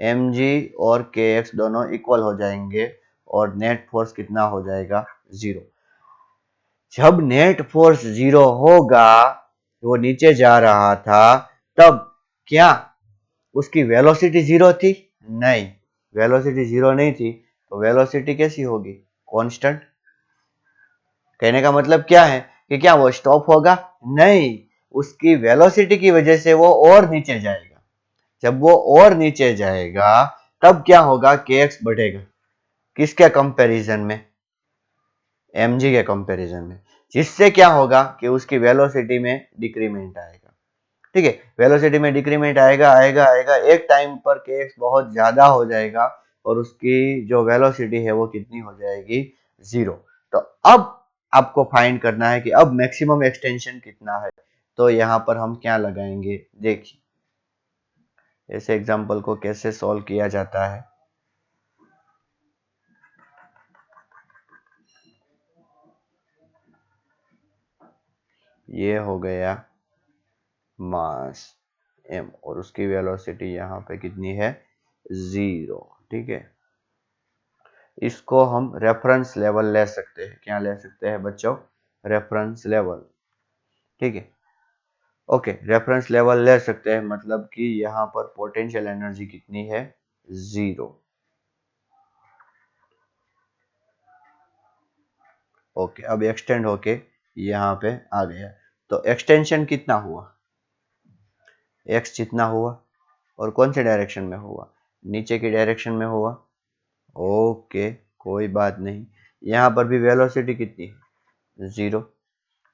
mg और kx दोनों इक्वल हो जाएंगे और नेट फोर्स कितना हो जाएगा? 0। जब नेट फोर्स 0 होगा, वो नीचे जा रहा था, तब क्या उसकी वेलोसिटी 0 थी? नहीं, वेलोसिटी 0 नहीं थी। तो वेलोसिटी कैसी होगी? कांस्टेंट। कहने का मतलब क्या है कि क्या वो स्टॉप होगा? नहीं, उसकी वेलोसिटी की वजह से वो और नीचे जाएगा। जब वो और नीचे जाएगा तब क्या होगा? kx बढ़ेगा। किसके कंपैरिजन में? mg के कंपैरिजन में। जिससे क्या होगा कि उसकी वेलोसिटी में डिक्रीमेंट आएगा। ठीक है, वेलोसिटी में डिक्रीमेंट आएगा आएगा आएगा, एक टाइम पर kx बहुत ज्यादा हो जाएगा और उसकी जो वेलोसिटी है वो कितनी हो जाएगी? 0। तो अब आपको फाइंड करना है कि अब मैक्सिमम एक्सटेंशन कितना है। तो यहाँ पर हम क्या लगाएंगे? देखिए ऐसे एग्जांपल को कैसे सॉल्व किया जाता है। ये हो गया मास m और उसकी वेलोसिटी यहाँ पे कितनी है? 0। ठीक है, इसको हम रेफरेंस लेवल ले सकते हैं। क्या ले सकते हैं बच्चों? Reference level. ठीक है, ओके, रेफरेंस लेवल ले सकते हैं, मतलब कि यहाँ पर पोटेंशियल एनर्जी कितनी है? 0। ओके, अब एक्सटेंड होके यहाँ पे आ गया। तो एक्सटेंशन कितना हुआ? x जितना हुआ। और कौन से डायरेक्शन में हुआ? नीचे की डायरेक्शन में हुआ। ओके, कोई बात नहीं। यहाँ पर भी वेलोसिटी कितनी है? 0।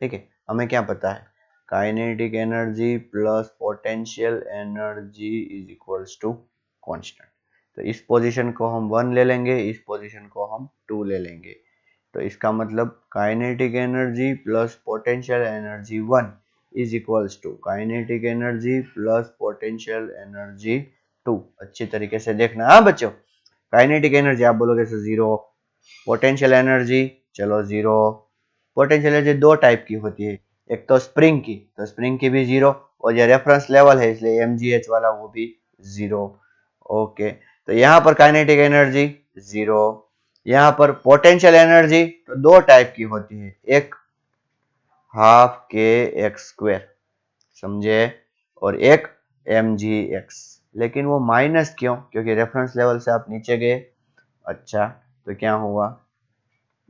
ठीक है, हमें क्या पता है? Kinetic energy plus potential energy is equals to constant. तो इस पोजीशन को हम 1 ले लेंगे, इस पोजीशन को हम 2 ले लेंगे। तो इसका मतलब kinetic energy plus potential energy 1 is equals to kinetic energy plus potential energy 2। अच्छी तरीके से देखना। हाँ बच्चों, काइनेटिक एनर्जी आप बोलोगे सर 0, पोटेंशियल एनर्जी चलो 0। पोटेंशियल एनर्जी दो टाइप की होती है, एक तो स्प्रिंग की, तो स्प्रिंग की भी 0, और ये रेफरेंस लेवल है इसलिए mgh वाला वो भी 0। ओके, तो यहाँ पर काइनेटिक एनर्जी 0। यहाँ पर पोटेंशियल एनर्जी तो दो टाइप की होती है, एक हाफ के एक्स स्क्वायर, समझे, और एक mgx। लेकिन वो माइनस क्यों? क्योंकि रेफरेंस लेवल से आप नीचे गए। अच्छा, तो क्या हुआ?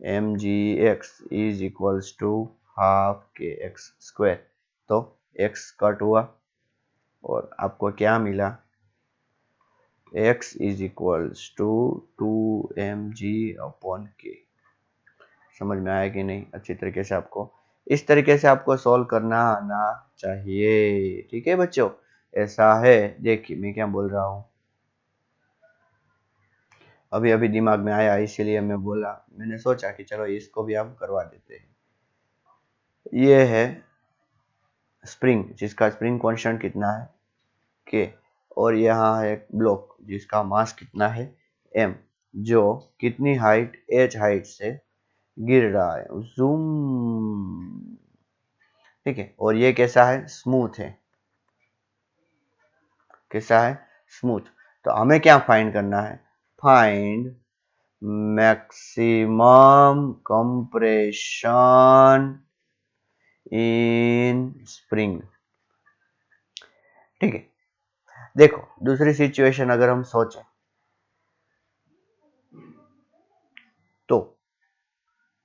mgx is equals to half K X square. तो x कट हुआ और आपको क्या मिला? x is equals to 2mg/k। समझ में आया कि नहीं? अच्छी तरीके से आपको इस तरीके से आपको सॉल्व करना आना चाहिए। ठीक है बच्चों, ऐसा है। देखिए मैं क्या बोल रहा हूँ, अभी अभी दिमाग में आया इसीलिए मैं बोला, मैंने सोचा कि चलो इसको भी हम करवा देते हैं। ये है स्प्रिंग, जिसका स्प्रिंग कांस्टेंट कितना है? के। और यहाँ है एक ब्लॉक जिसका मास कितना है? m, जो कितनी हाइट? h हाइट से गिर रहा है। जूम। ठीक है, और ये कैसा है? स्मूथ है। कैसा है? स्मूथ। तो हमें क्या फाइंड करना है? Find maximum compression in spring. ठीक है, देखो दूसरी सिचुएशन अगर हम सोचें तो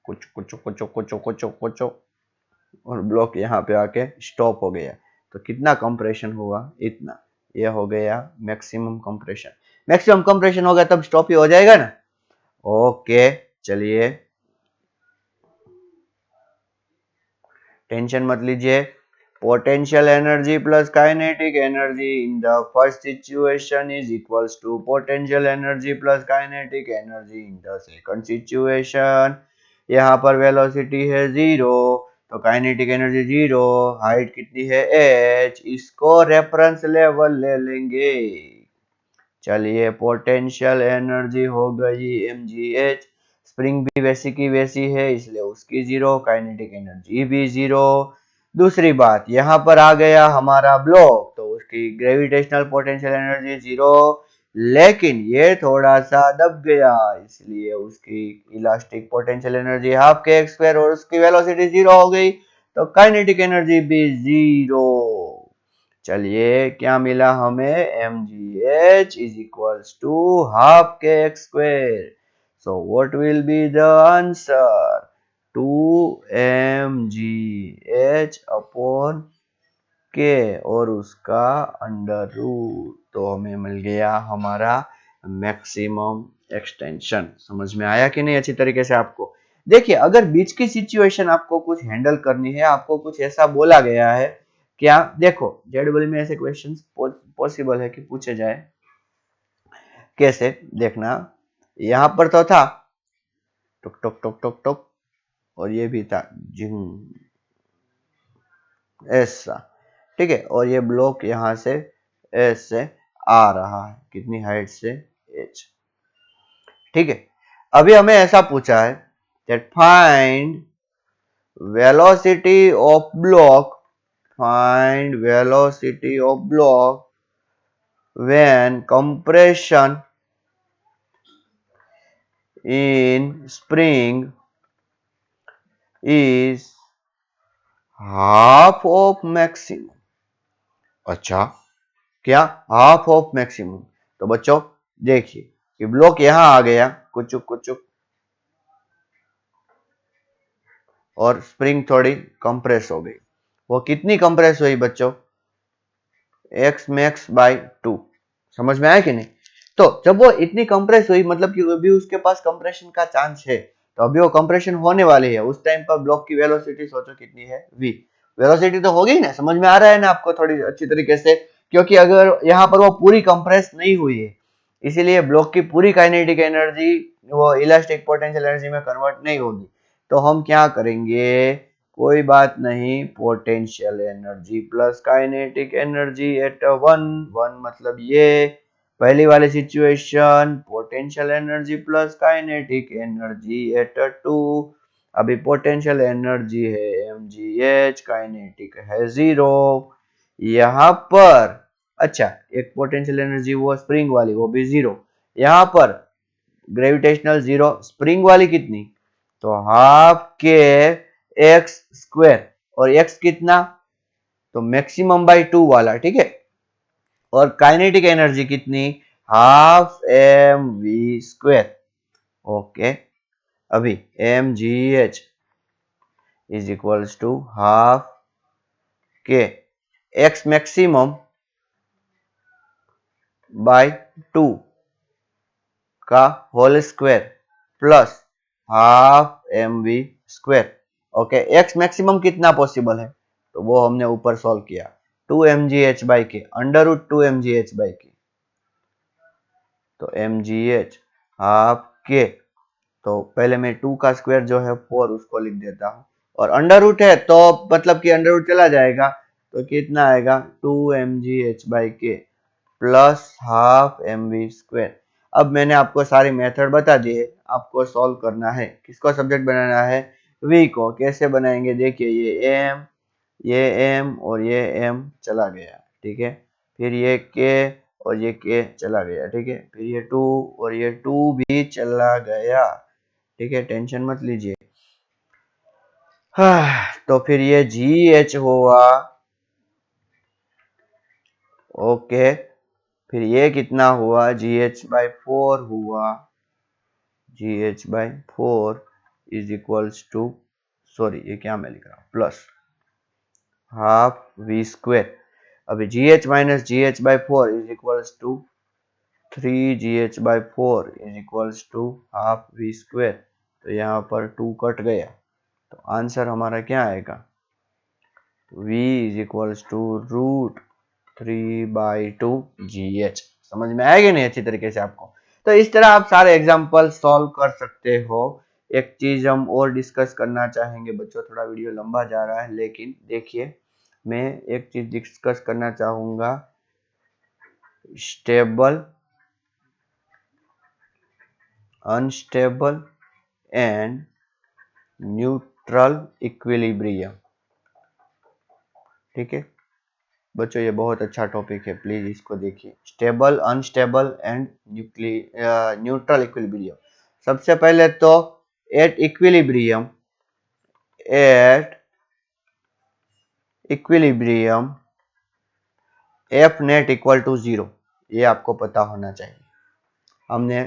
कुछ कुछ कुछ कुछ कुछ कुछ और ब्लॉक यहाँ पे आके स्टॉप हो गया, तो कितना कंप्रेशन हुआ? इतना। ये हो गया मैक्सिमम कंप्रेशन। मैक्सिमम कंप्रेशन होगा तब स्टॉप ही हो जाएगा ना। ओके, चलिए टेंशन मत लीजिए। Potential energy plus kinetic energy in the first situation is equals to potential energy plus kinetic energy in the second situation. यहाँ पर वेलोसिटी है 0, तो काइनेटिक एनर्जी 0, हाइट कितनी है? h, इसको रेफरेंस लेवल ले लेंगे। चलिए पोटेंशियल एनर्जी हो गई mgh, स्प्रिंग भी वैसी की वैसी है इसलिए उसकी जीरो, काइनेटिक एनर्जी भी जीरो। दूसरी बात, यहाँ पर आ गया हमारा ब्लॉक तो उसकी ग्रेविटेशनल पोटेंशियल एनर्जी जीरो, लेकिन ये थोड़ा सा दब गया इसलिए उसकी elastic potential energy half K X square और उसकी वेलोसिटी जीरो हो गई, तो काइनेटिक एनर्जी भी जीरो। चलिए क्या मिला हमें, mgh is equals to half kx square. So what will be the answer? 2mgh upon k और उसका अंडर रूट, तो हमें मिल गया हमारा मैक्सिमम एक्सटेंशन। समझ में आया कि नहीं अच्छी तरीके से आपको? देखिए अगर बीच की सिचुएशन आपको कुछ हैंडल करनी है, आपको कुछ ऐसा बोला गया है, क्या देखो जेडबल में ऐसे क्वेश्चंस पॉसिबल है कि पूछे जाए। कैसे देखना, यहां पर तो था टुक टुक टुक टुक टुक और ये भी था जिंग, ऐसा, ठीक है, और ये ब्लॉक यहां से ऐसे आ रहा है, कितनी हाइट से, h, ठीक है। अभी हमें ऐसा पूछा है that find velocity of block, find velocity of block when compression in spring is half of maximum। अच्छा, क्या हाफ ऑफ मैक्सिमम? तो बच्चों देखिए कि ब्लॉक यहां आ गया कुचुक कुचुक और स्प्रिंग थोड़ी कंप्रेस हो गई। वो कितनी कंप्रेस हुई बच्चों, x मैक्स बाय 2। समझ में आया कि नहीं? तो जब वो इतनी कंप्रेस हुई मतलब कि अभी उसके पास कंप्रेशन का चांस है, तो अभी वो कंप्रेशन होने वाली है, उस टाइम पर ब्लॉक की वेलोसिटी सोचो कितनी है, v। वेलोसिटी तो होगी ना, समझ में आ रहा है ना आपको थोड़ी अच्छी तरीके से, क्योंकि अगर यहाँ पर वो पूरी कंप्रेस नहीं हुई है इसीलिए ब्लॉक की पूरी काइनेटिक एनर्जी वो इलास्टिक पोटेंशियल एनर्जी में कन्वर्ट नहीं होगी। तो हम क्या करेंगे, कोई बात नहीं, potential energy plus kinetic energy at one, one मतलब ये पहली वाली सिचुएशन, potential energy plus kinetic energy at two. अभी पोटेंशियल एनर्जी है mgh, काइनेटिक है जीरो। यहां पर अच्छा एक पोटेंशियल एनर्जी वो स्प्रिंग वाली वो भी जीरो, यहां पर ग्रेविटेशनल जीरो, स्प्रिंग वाली कितनी, तो हाफ के एक्स स्क्वायर और एक्स कितना, तो मैक्सिमम बाय 2 वाला, ठीक है, और काइनेटिक एनर्जी कितनी, half M V square. Okay, अभी M G H is equals to half K X maximum by 2 का whole square plus half M V square. Okay, X maximum कितना पॉसिबल है, तो वो हमने ऊपर सॉल्व किया, 2 mgh by K, under root 2 mgh by K, तो mgh half के, तो पहले मैं 2 का स्क्वायर जो है 4 उसको लिख देता हूं, और अंडर रूट है तो मतलब कि अंडर रूट चला जाएगा, तो कितना आएगा 2 mgh by K plus half M V square. अब मैंने आपको सारी मेथड बता दी है, आपको सॉल्व करना है, किसको सब्जेक्ट बनाना है, v को। कैसे बनाएंगे, देखिए ये m और ये m चला गया, ठीक है, फिर ये k और ये k चला गया, ठीक है, फिर ये 2 और ये 2 भी चला गया, ठीक है, टेंशन मत लीजिए। तो फिर ये GH हुआ, ओके, फिर ये कितना हुआ, GH बाई 4 हुआ, GH by 4 is equals to, sorry ये क्या मैं लिख रहा हूँ, प्लस हाफ वी स्क्वायर। अभी GH minus GH by 4 is equals to 3GH by 4 is equals to half V square. तो यहाँ पर 2 कट गया, तो आंसर हमारा क्या आएगा, v is equals to root 3/2 GH। समझ में आएगा नहीं अच्छी तरीके से आपको? तो इस तरह आप सारे एग्जाम्पल सॉल्व कर सकते हो। एक चीज हम और डिस्कस करना चाहेंगे बच्चों, थोड़ा वीडियो लंबा जा रहा है लेकिन देखिए मैं एक चीज डिस्कस करना चाहूंगा, stable, unstable and neutral equilibrium. ठीक है बच्चों, ये बहुत अच्छा टॉपिक है, प्लीज इसको देखिए। Stable, unstable and neutral equilibrium. सबसे पहले तो at equilibrium F net equal to 0, ये आपको पता होना चाहिए, हमने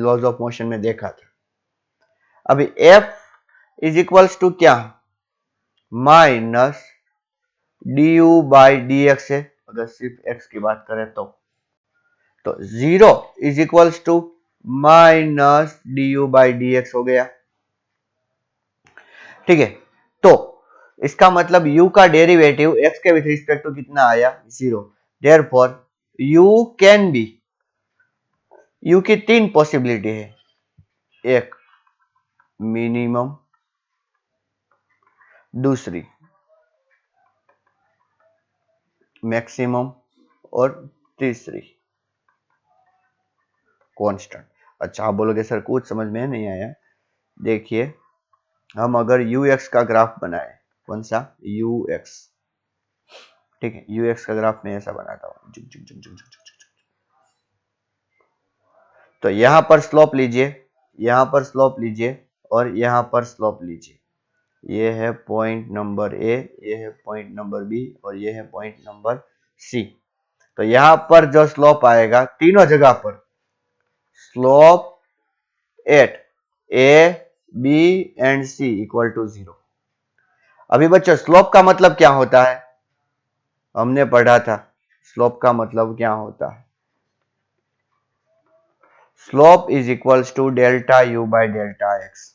लॉज ऑफ मोशन में देखा था। अभी एफ इज इक्वल्स टू क्या, minus D U by D X है, अगर सिर्फ एक्स की बात करें तो 0 is equals to minus D U by D X हो गया। ठीक है, तो इसका मतलब u का डेरिवेटिव x के विथ रिस्पेक्ट टू कितना आया, 0। Therefore u can be, u की 3 पॉसिबिलिटी है, एक मिनिमम, दूसरी मैक्सिमम और तीसरी कांस्टेंट। अच्छा आप बोलोगे सर कुछ समझ में नहीं आया, देखिए हम अगर ux का ग्राफ बनाए, कौन सा ux, ठीक है ux का ग्राफ में ऐसा बनाता हूं, तो यहां पर स्लोप लीजिए, यहां पर स्लोप लीजिए और यहां पर स्लोप लीजिए। ये है पॉइंट नंबर ए, ये है पॉइंट नंबर बी और ये है पॉइंट नंबर सी। तो यहां पर जो स्लोप आएगा तीनों जगह पर, slope at A B and C equal to 0। अभी बच्चों स्लोप का मतलब क्या होता है, हमने पढ़ा था स्लोप का मतलब क्या होता है, slope is equals to delta U by delta X,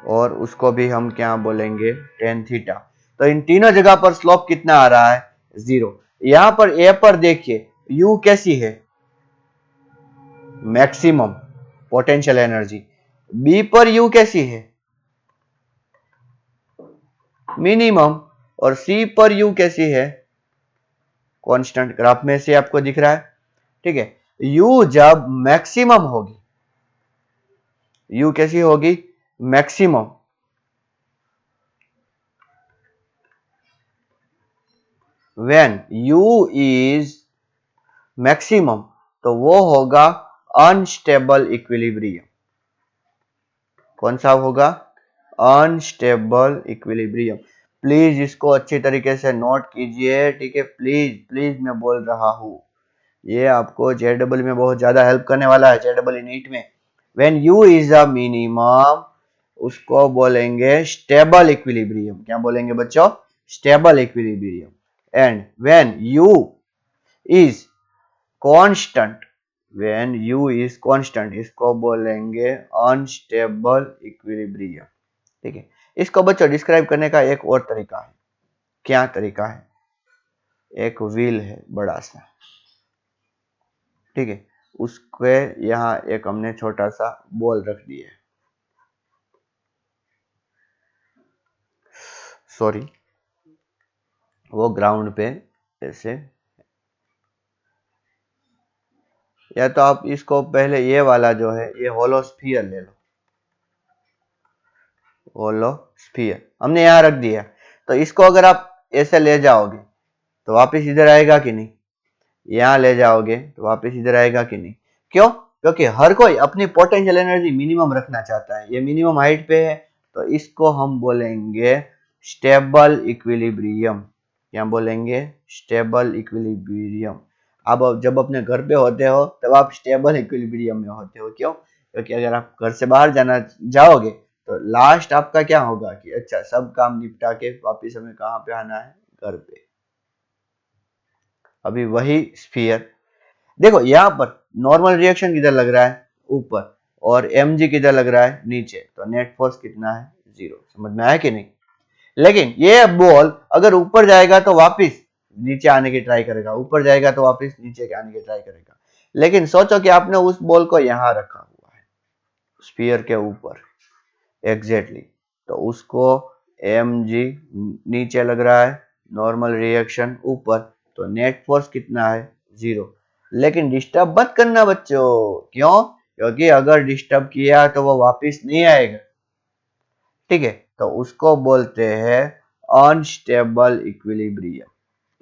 और उसको भी हम क्या बोलेंगे, टेन थीटा। तो इन तीनों जगह पर स्लोप कितना आ रहा है, 0। यहां पर ए पर देखिए u कैसी है, मैक्सिमम पोटेंशियल एनर्जी, बी पर u कैसी है, मिनिमम, और सी पर u कैसी है, कांस्टेंट। ग्राफ में से आपको दिख रहा है, ठीक है। u जब मैक्सिमम होगी, u कैसी होगी, maximum, when u is maximum, तो वो होगा अनस्टेबल इक्विलिब्रियम। कौन सा होगा, अनस्टेबल इक्विलिब्रियम। प्लीज इसको अच्छी तरीके से नोट कीजिए, ठीक है, प्लीज प्लीज मैं बोल रहा हूं, ये आपको जेडबल में बहुत ज्यादा हेल्प करने वाला है, जेडबल नीट में। When u is a minimum, उसको बोलेंगे स्टेबल इक्विलिब्रियम। क्या बोलेंगे बच्चों, stable equilibrium. And when u is constant, when u is constant, इसको बोलेंगे अनस्टेबल इक्विलिब्रियम। ठीक है, इसको बच्चों डिस्क्राइब करने का एक और तरीका है, क्या तरीका है, एक व्हील है बड़ा सा, ठीक है, उसके यहां एक हमने छोटा सा बॉल रख दिया है, सॉरी वो ग्राउंड पे ऐसे, या तो आप इसको पहले ये वाला जो है ये होलो स्फीयर ले लो, होलो स्फीयर हमने यहां रख दिया। तो इसको अगर आप ऐसे ले जाओगे तो वापस इधर आएगा कि नहीं, यहां ले जाओगे तो वापस इधर आएगा कि नहीं, क्यों, क्योंकि हर कोई अपनी पोटेंशियल एनर्जी मिनिमम रखना चाहता है, ये मिनिमम हाइट पे है, तो इसको हम बोलेंगे स्टेबल इक्विलिब्रियम। क्या बोलेंगे, स्टेबल इक्विलिब्रियम। अब जब अपने घर पे होते हो तब आप स्टेबल इक्विलिब्रियम में होते हो, क्यों, क्योंकि अगर आप घर से बाहर जाना जाओगे तो लास्ट आपका क्या होगा कि अच्छा सब काम निपटा के वापिस हमें कहाँ पे आना है, घर पे। अभी वही स्फीयर देखो, यहां पर नॉर्मल रिएक्शन किधर लग रहा है, ऊपर, और mg किधर लग रहा है, नीचे, तो नेट फोर्स कितना है, 0। समझ में आया कि नहीं। लेकिन ये बॉल अगर ऊपर जाएगा तो वापस नीचे आने की ट्राई करेगा, ऊपर जाएगा तो वापस नीचे आने की ट्राई करेगा। लेकिन सोचो कि आपने उस बॉल को यहां रखा हुआ है स्फीयर के ऊपर, एग्जैक्टली, तो उसको mg नीचे लग रहा है, नॉर्मल रिएक्शन ऊपर, तो नेट फोर्स कितना है, 0। लेकिन डिस्टर्ब मत करना बच्चों, क्यों, क्योंकि अगर डिस्टर्ब किया तो वो वापस नहीं आएगा। ठीक है, तो उसको बोलते हैं अनस्टेबल इक्विलिब्रियम।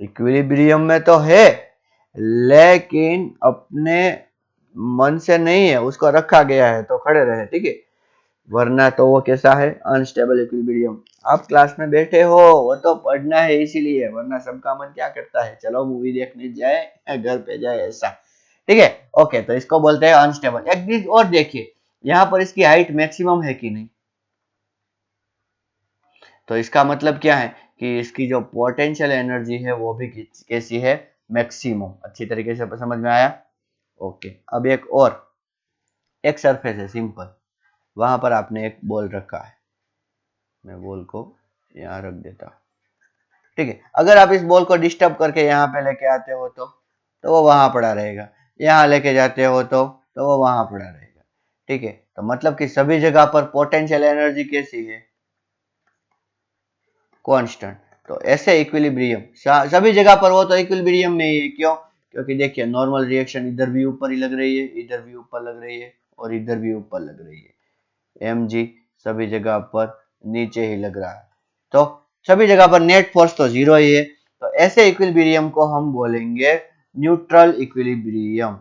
इक्विलिब्रियम में तो है लेकिन अपने मन से नहीं है, उसको रखा गया है तो खड़े रहे। ठीक है, वरना तो वो कैसा है, अनस्टेबल इक्विलिब्रियम। आप क्लास में बैठे हो वो तो पढ़ना है इसीलिए, वरना सबका मन क्या करता है, चलो मूवी देखने जाए, घर पे जाए, ऐसा। ठीक है, ओके, तो इसको बोलते हैं अनस्टेबल। एक चीज और देखिए, यहाँ पर इसकी हाइट मैक्सिमम है कि नहीं, तो इसका मतलब क्या है कि इसकी जो पोटेंशियल एनर्जी है वो भी कैसी है, मैक्सिमम। अच्छी तरीके से समझ में आया। ओके, अब एक और, एक सरफेस है सिंपल, वहां पर आपने एक बॉल रखा है, मैं बॉल को यहाँ रख देता हूँ। ठीक है, अगर आप इस बॉल को डिस्टर्ब करके यहाँ पे लेके आते हो तो वो वहां पड़ा रहेगा, यहाँ लेके जाते हो तो वो वहां पड़ा रहेगा। ठीक है, तो मतलब कि सभी जगह पर पोटेंशियल एनर्जी कैसी है, कांस्टेंट। तो ऐसे इक्विलिब्रियम सभी जगह पर वो तो इक्विलिब्रियम में ही है, क्यों, क्योंकि देखिए नॉर्मल रिएक्शन इधर भी ऊपर ही लग रही है, इधर भी ऊपर लग रही है और इधर भी ऊपर लग रही है। mg सभी जगह पर नीचे ही लग रहा है, तो सभी जगह पर नेट फोर्स तो जीरो ही है। तो ऐसे इक्विलिब्रियम को हम बोलेंगे न्यूट्रल इक्विलिब्रियम।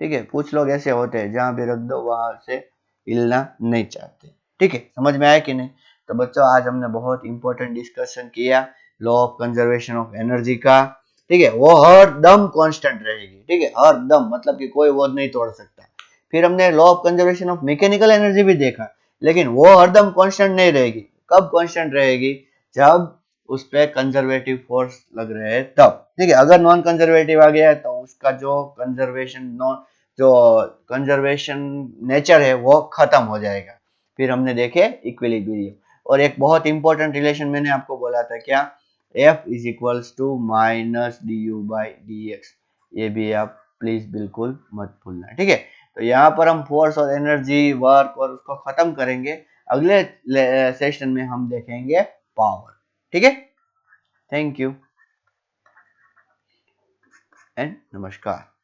ठीक है, कुछ लोग ऐसे होते हैं जहां भी रख दो वहां से हिलना नहीं चाहते। ठीक है, समझ में आया कि नहीं। तो बच्चों, आज हमने बहुत इंपॉर्टेंट डिस्कशन किया law of conservation of energy का। ठीक है, वो हर दम कांस्टेंट रहेगी। ठीक है, हर दम मतलब कि कोई वो नहीं तोड़ सकता। फिर हमने law of conservation of mechanical energy भी देखा, लेकिन वो हरदम कांस्टेंट नहीं रहेगी। कब कांस्टेंट रहेगी, जब उस पे कंजर्वेटिव फोर्स लग रहे हैं तब। ठीक है, अगर नॉन कंजर्वेटिव आ गया तो उसका जो कंजर्वेशन नेचर है वो खत्म हो जाएगा। फिर हमने देखे इक्विलिब्रियम, और एक बहुत इंपॉर्टेंट रिलेशन मैंने आपको बोला था, क्या, F is equals to minus du/dx। ये भी आप प्लीज बिल्कुल मत भूलना। ठीक है, तो यहाँ पर हम फोर्स और एनर्जी, वर्क और उसको खत्म करेंगे। अगले सेशन में हम देखेंगे पावर। ठीक है, थैंक यू एंड नमस्कार।